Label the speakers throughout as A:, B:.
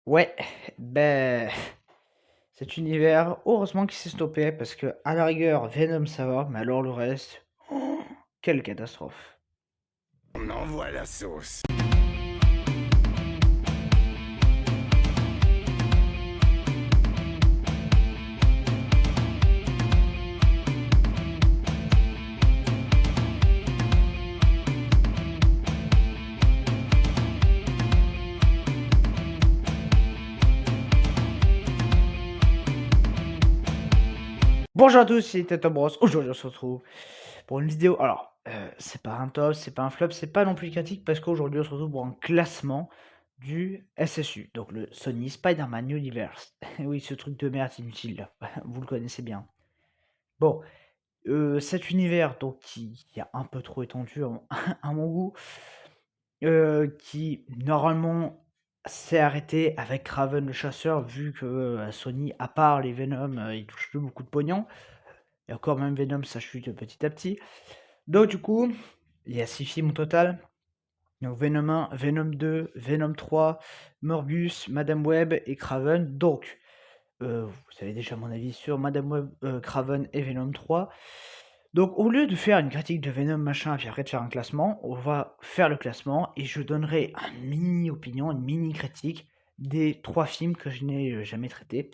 A: Ouais, ben, cet univers, heureusement qu'il s'est stoppé parce que à la rigueur, Venom ça va, mais alors le reste, quelle catastrophe.
B: On envoie la sauce.
A: Bonjour à tous, c'est Tata Bros. Aujourd'hui, on se retrouve pour une vidéo. Alors, c'est pas un top, c'est pas un flop, c'est pas non plus critique parce qu'aujourd'hui, on se retrouve pour un classement du SSU, donc le Sony Spider-Man Universe. Oui, ce truc de merde inutile, là. Vous le connaissez bien. Bon, cet univers, donc, qui est un peu trop étendu à mon goût, qui normalement s'est arrêté avec Kraven le chasseur, vu que Sony, à part les Venom, il touche plus beaucoup de pognon. Et encore même Venom, ça chute petit à petit. Donc du coup, il y a 6 films au total. Donc Venom 1, Venom 2, Venom 3, Morbius, Madame Web et Kraven. Donc, vous savez déjà mon avis sur Madame Web, Kraven et Venom 3. Donc au lieu de faire une critique de Venom machin, puis après de faire un classement, on va faire le classement et je donnerai une mini opinion, une mini critique des 3 films que je n'ai jamais traités.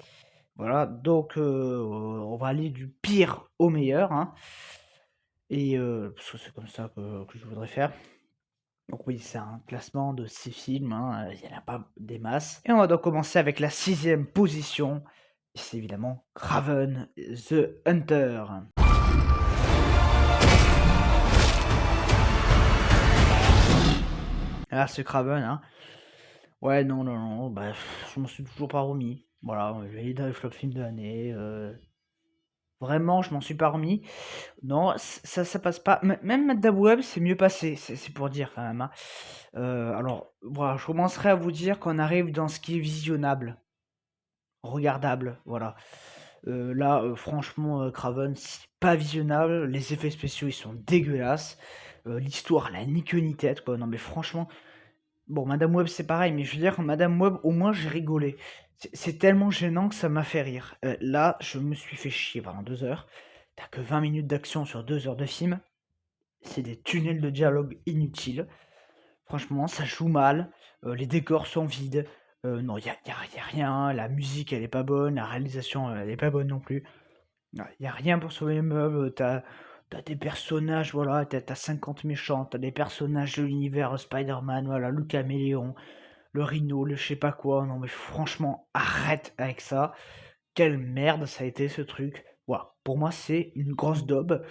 A: Voilà, donc on va aller du pire au meilleur, hein, et parce que c'est comme ça que je voudrais faire. Donc oui, c'est un classement de 6 films, hein, il y en a pas des masses. Et on va donc commencer avec la 6e position, c'est évidemment Kraven the Hunter. Ah, ce Kraven, hein. Ouais, non, non, non, bah, je m'en suis toujours pas remis. Voilà, je l'ai dans les flop films de l'année, vraiment, je m'en suis pas remis. Non, ça passe pas. Même Madame Web, c'est mieux passé, c'est pour dire quand même, hein. Alors, voilà, je commencerai à vous dire qu'on arrive dans ce qui est visionnable, regardable, voilà. Là, franchement, Kraven, c'est pas visionnable. Les effets spéciaux, ils sont dégueulasses. L'histoire, elle a ni queue ni tête, quoi. Non, mais franchement, bon, Madame Web, c'est pareil, mais je veux dire, Madame Web, au moins, j'ai rigolé. C'est tellement gênant que ça m'a fait rire. Là, je me suis fait chier pendant 2 heures. T'as que 20 minutes d'action sur 2 heures de film. C'est des tunnels de dialogue inutiles. Franchement, ça joue mal. Les décors sont vides. Non, y a rien. La musique, elle est pas bonne. La réalisation, elle est pas bonne non plus. Il y a rien pour sauver les meubles. T'as des personnages, voilà. T'as 50 méchants. T'as des personnages de l'univers Spider-Man, voilà. Le caméléon, le rhino, le je sais pas quoi. Non, mais franchement, arrête avec ça. Quelle merde ça a été ce truc. Voilà. Pour moi, c'est une grosse daube.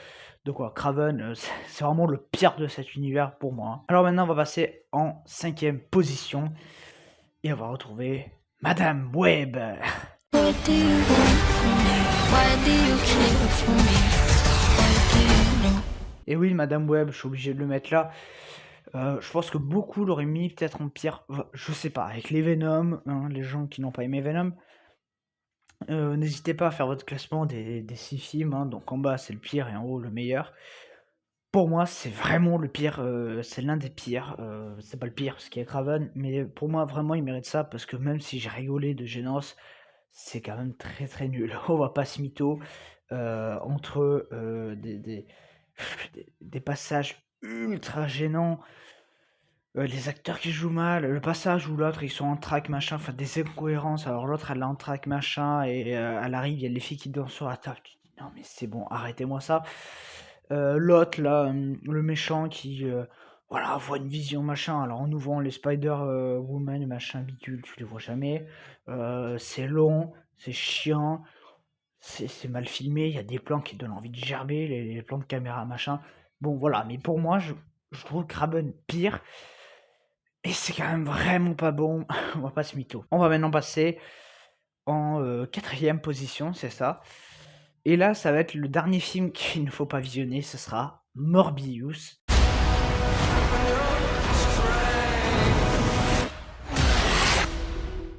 A: De quoi Kraven, c'est vraiment le pire de cet univers pour moi, hein. Alors maintenant, on va passer en 5e position et on va retrouver Madame Web.
C: What do you want from me? Why do you care for me? Why do you know?
A: Et oui, Madame Web, je suis obligé de le mettre là. Je pense que beaucoup l'auraient mis peut-être en pire. Je sais pas, avec les Venom, hein, les gens qui n'ont pas aimé Venom. N'hésitez pas à faire votre classement des 6 films, hein. Donc en bas, c'est le pire et en haut, le meilleur. Pour moi, c'est vraiment le pire, c'est l'un des pires, c'est pas le pire parce qu'il y a Craven, mais pour moi, vraiment, il mérite ça parce que même si j'ai rigolé de gênance, c'est quand même très, très nul. On va pas se mytho, entre, des passages ultra gênants, les acteurs qui jouent mal, le passage où l'autre, ils sont en track, machin, enfin des incohérences. Alors l'autre, elle est en track, machin et elle arrive, il y a les filles qui dansent sur la table. Tu te dis: «Non mais c'est bon, arrêtez-moi ça». L'autre là, le méchant qui, voilà, voit une vision machin. Alors nous vend les Spider, Woman machin bidule, tu les vois jamais. C'est long, c'est chiant, c'est mal filmé, il y a des plans qui donnent envie de gerber, les plans de caméra machin. Bon voilà, mais pour moi je trouve Kraben pire et c'est quand même vraiment pas bon, on va pas se mytho. On va maintenant passer en, 4e position, c'est ça. Et là, ça va être le dernier film qu'il ne faut pas visionner, ce sera Morbius.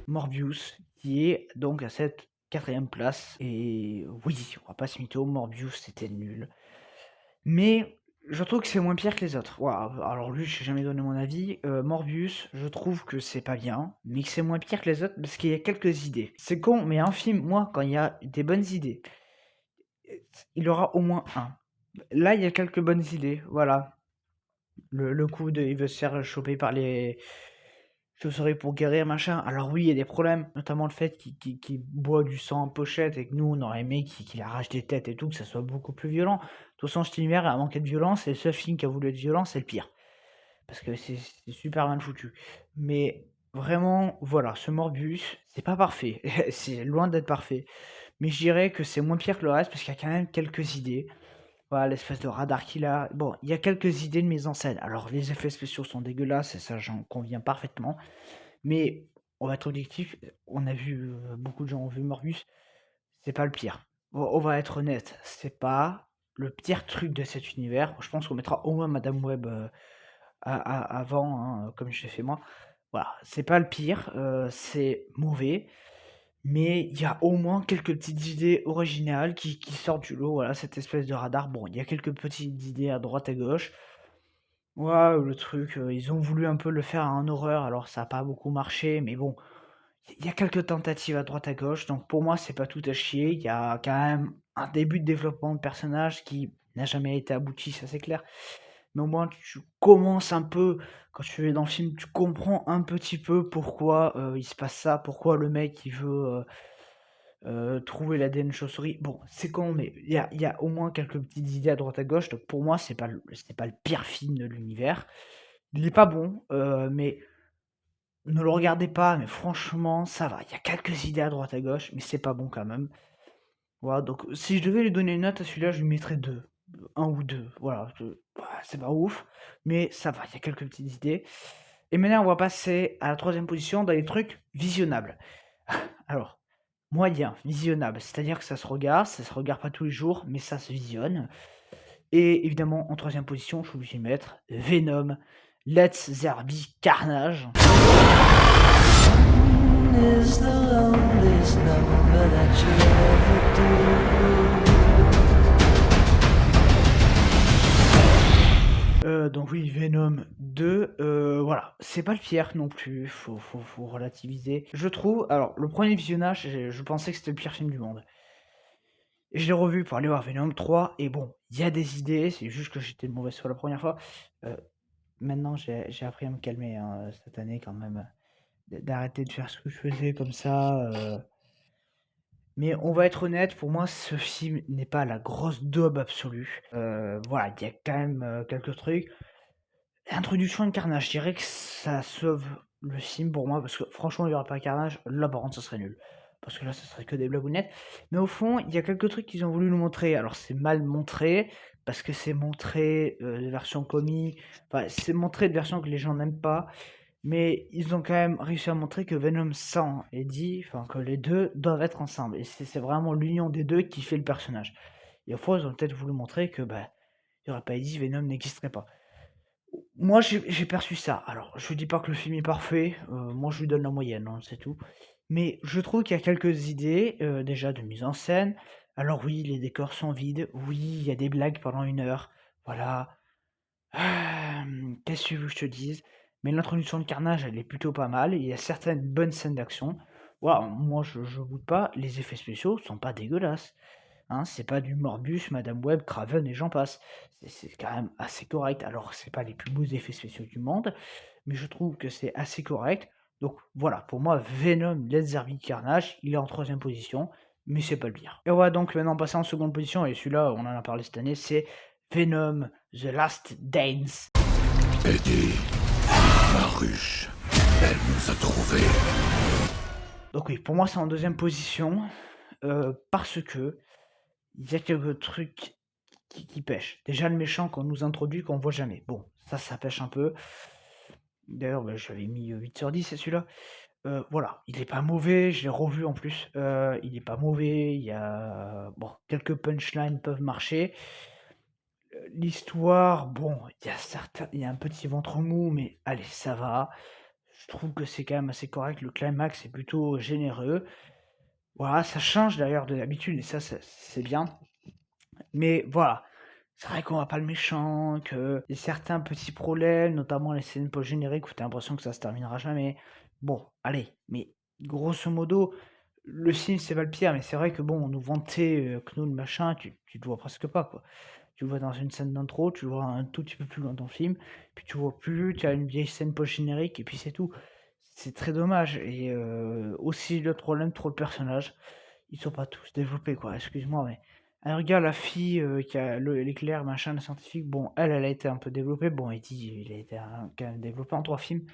A: Morbius, qui est donc à cette 4e place. Et oui, on va pas se mytho, Morbius c'était nul. Mais Je trouve que c'est moins pire que les autres. Waouh, alors lui, je n'ai jamais donné mon avis. Morbius, je trouve que c'est pas bien, mais que c'est moins pire que les autres parce qu'il y a quelques idées. C'est con, mais un film, moi, quand il y a des bonnes idées, il aura au moins un. Là, il y a quelques bonnes idées, voilà. Le coup de il veut se faire choper par les chauves-souris pour guérir, machin. Alors oui, il y a des problèmes, notamment le fait qu'il boit du sang en pochette et que nous, on aurait aimé qu'il arrache des têtes et tout, que ça soit beaucoup plus violent. De toute façon, cet univers a manqué de violence et le seul film qui a voulu être violent, c'est le pire. Parce que c'est super mal foutu. Mais vraiment, voilà, ce Morbius, c'est pas parfait. C'est loin d'être parfait. Mais je dirais que c'est moins pire que le reste parce qu'il y a quand même quelques idées. Voilà, l'espèce de radar qu'il a. Bon, il y a quelques idées de mise en scène. Alors, les effets spéciaux sont dégueulasses, et ça, j'en conviens parfaitement. Mais, on va être objectif, on a vu, beaucoup de gens ont vu Morbius, c'est pas le pire. On va être honnête, c'est pas le pire truc de cet univers. Je pense qu'on mettra au moins Madame Web avant, hein, comme j'ai fait moi. Voilà, c'est pas le pire, c'est mauvais, mais il y a au moins quelques petites idées originales qui sortent du lot. Voilà, cette espèce de radar. Bon, il y a quelques petites idées à droite à gauche. Ouais, le truc, ils ont voulu un peu le faire en horreur, alors ça a pas beaucoup marché, mais bon, il y a quelques tentatives à droite à gauche, donc pour moi, c'est pas tout à chier. Il y a quand même un début de développement de personnage qui n'a jamais été abouti, ça c'est clair. Mais au moins, tu commences un peu, quand tu es dans le film, tu comprends un petit peu pourquoi il se passe ça, pourquoi le mec il veut trouver l'ADN chauve-souris. Bon, c'est con, mais il y a au moins quelques petites idées à droite à gauche, donc pour moi, c'est pas le pire film de l'univers. Il est pas bon, mais ne le regardez pas, mais franchement, ça va. Il y a quelques idées à droite à gauche, mais c'est pas bon quand même. Voilà, donc si je devais lui donner une note à celui-là, je lui mettrais 2, un ou 2. Voilà, c'est pas ouf, mais ça va, il y a quelques petites idées. Et maintenant, on va passer à la troisième position dans les trucs visionnables. Alors, moyen, visionnable, c'est-à-dire que ça se regarde pas tous les jours, mais ça se visionne. Et évidemment, en troisième position, je suis obligé de mettre Venom, Let's There Be Carnage.
D: Is the loneliest number that you ever
A: Donc oui, Venom 2, voilà, c'est pas le pire non plus, faut relativiser. Je trouve, alors le premier visionnage, je pensais que c'était le pire film du monde. Et je l'ai revu pour aller voir Venom 3, et bon, il y a des idées, c'est juste que j'étais de mauvaise foi la première fois. Maintenant, j'ai appris à me calmer hein, cette année quand même, d'arrêter de faire ce que je faisais comme ça. Mais on va être honnête, pour moi, ce film n'est pas la grosse daube absolue. Voilà, il y a quand même quelques trucs. Introduction de Carnage, je dirais que ça sauve le film pour moi, parce que franchement, il n'y aura pas Carnage, là par contre, ça serait nul. Parce que là, ça serait que des blagounettes. Mais au fond, il y a quelques trucs qu'ils ont voulu nous montrer. Alors, c'est mal montré, parce que c'est montré de version comique. Enfin, c'est montré de version que les gens n'aiment pas. Mais ils ont quand même réussi à montrer que Venom 100 et dit, enfin, que les deux doivent être ensemble. Et c'est vraiment l'union des deux qui fait le personnage. Et au fond, ils ont peut-être voulu montrer que, bah, il n'y aurait pas dit Venom n'existerait pas. Moi, j'ai perçu ça. Alors, je dis pas que le film est parfait, moi je lui donne la moyenne, hein, c'est tout. Mais je trouve qu'il y a quelques idées, déjà de mise en scène. Alors oui, les décors sont vides, oui, il y a des blagues pendant 1 heure, voilà. Qu'est-ce que tu veux que je te dise? Mais l'introduction de Carnage, elle est plutôt pas mal, il y a certaines bonnes scènes d'action. Voilà, moi je boude pas, les effets spéciaux sont pas dégueulasses. Hein, c'est pas du Morbus, Madame Web, Craven et j'en passe. C'est quand même assez correct. Alors, c'est pas les plus beaux effets spéciaux du monde, mais je trouve que c'est assez correct. Donc voilà, pour moi, Venom, Let's There Be Carnage, il est en troisième position, mais c'est pas le pire. Et on va donc maintenant passer en seconde position, et celui-là, on en a parlé cette année, c'est Venom, The Last Dance.
B: Eddie, la ruche, elle nous a trouvés.
A: Donc oui, pour moi, c'est en deuxième position, parce que il y a quelques trucs qui pêchent. Déjà, le méchant qu'on nous introduit, qu'on voit jamais. Bon, ça pêche un peu. D'ailleurs, bah, j'avais mis 8 sur 10, c'est celui-là. Voilà, il est pas mauvais, je l'ai revu en plus. Il est pas mauvais, il y a... Bon, quelques punchlines peuvent marcher. L'histoire, bon, il y a un petit ventre mou, mais allez, ça va. Je trouve que c'est quand même assez correct. Le climax est plutôt généreux. Voilà, ça change d'ailleurs de d'habitude, et ça, c'est bien. Mais voilà, c'est vrai qu'on voit pas le méchant, qu'il y a certains petits problèmes, notamment les scènes post-génériques où tu l'impression que ça se terminera jamais. Bon, allez, mais grosso modo, le film, c'est pas le pire, mais c'est vrai que bon, on nous vantait, Kno le machin, tu le vois presque pas, quoi. Tu le vois dans une scène d'intro, tu le vois un tout petit peu plus loin dans le film, puis tu le vois plus, tu as une vieille scène post-générique et puis c'est tout. C'est très dommage et aussi l'autre problème, trop de personnages. Ils sont pas tous développés, quoi, excuse-moi, mais regarde la fille, qui a l'éclair, machin, la scientifique, bon, elle a été un peu développée. Bon, Eddie, il a été quand même développé en 3 films.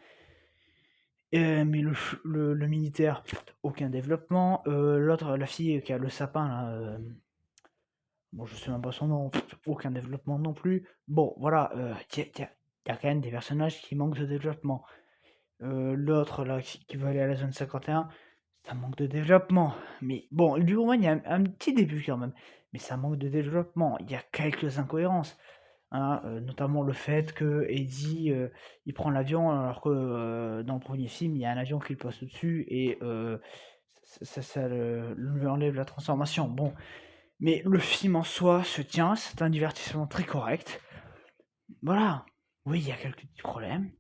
A: Mais le militaire, aucun développement. L'autre, la fille qui a le sapin là, bon, je sais même pas son nom, aucun développement non plus. Bon, voilà, y a quand même des personnages qui manquent de développement. L'autre là qui veut aller à la zone 51, ça manque de développement. Mais bon, du moins il y a un petit début quand même, mais ça manque de développement. Il y a quelques incohérences, hein, notamment le fait que Eddie, il prend l'avion alors que, dans le premier film, il y a un avion qui lui passe au-dessus et ça lui enlève la transformation. Bon, mais le film en soi se tient, c'est un divertissement très correct. Voilà. Oui, il y a quelques petits problèmes.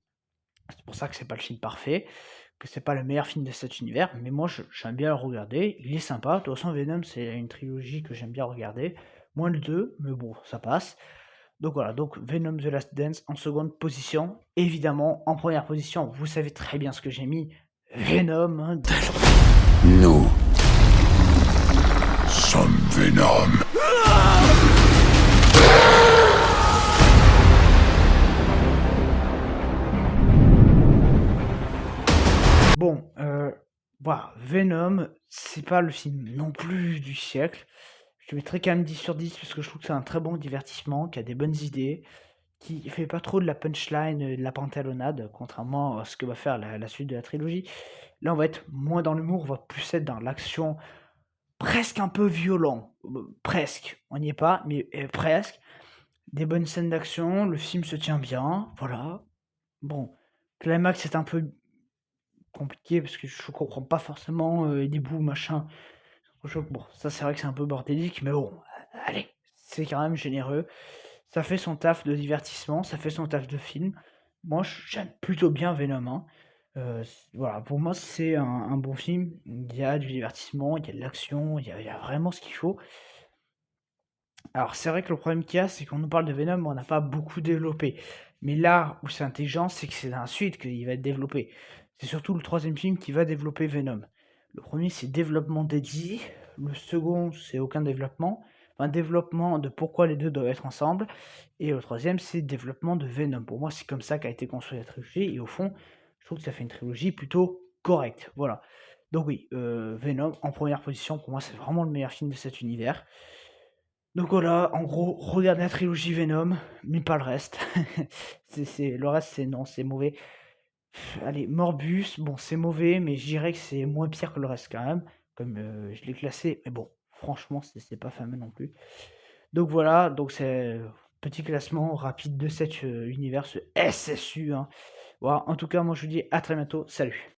A: C'est pour ça que c'est pas le film parfait, que c'est pas le meilleur film de cet univers, mais moi j'aime bien le regarder, il est sympa. De toute façon, Venom, c'est une trilogie que j'aime bien regarder. Moins le 2, mais bon, ça passe. Donc voilà, donc Venom The Last Dance en seconde position. Évidemment, en première position, vous savez très bien ce que j'ai mis. Venom, hein,
B: Nous sommes Venom.
A: bon, voilà, Venom, c'est pas le film non plus du siècle. Je mettrais quand même 10 sur 10 parce que je trouve que c'est un très bon divertissement, qui a des bonnes idées, qui fait pas trop de la punchline, de la pantalonnade, contrairement à ce que va faire la suite de la trilogie. Là, on va être moins dans l'humour, on va plus être dans l'action, presque un peu violent, presque. On n'y est pas, mais presque. Des bonnes scènes d'action, le film se tient bien, voilà. Bon, climax c'est un peu compliqué parce que je comprends pas forcément les bouts, machin. Bon, ça c'est vrai que c'est un peu bordélique, mais bon, allez, c'est quand même généreux. Ça fait son taf de divertissement, ça fait son taf de film. Moi, j'aime plutôt bien Venom, hein. Voilà, pour moi, c'est un bon film. Il y a du divertissement, il y a de l'action, il y a vraiment ce qu'il faut. Alors, c'est vrai que le problème qu'il y a, c'est qu'on nous parle de Venom, on n'a pas beaucoup développé. Mais là où c'est intelligent, c'est que c'est dans la suite qu'il va être développé. C'est surtout le troisième film qui va développer Venom. Le premier, c'est développement d'Eddie. Le second, c'est aucun développement. Enfin, développement de pourquoi les deux doivent être ensemble. Et le troisième, c'est développement de Venom. Pour moi, c'est comme ça qu'a été construite la trilogie. Et au fond, je trouve que ça fait une trilogie plutôt correcte. Voilà. Donc oui, Venom en première position, pour moi, c'est vraiment le meilleur film de cet univers. Donc voilà, en gros, regardez la trilogie Venom, mais pas le reste. Le reste, c'est non, c'est mauvais. Allez, Morbus, bon, c'est mauvais, mais je dirais que c'est moins pire que le reste quand même, comme je l'ai classé. Mais bon, franchement, c'est pas fameux non plus. Donc voilà, donc c'est petit classement rapide de cet univers, ce SSU, hein. Voilà, en tout cas, moi je vous dis à très bientôt. Salut.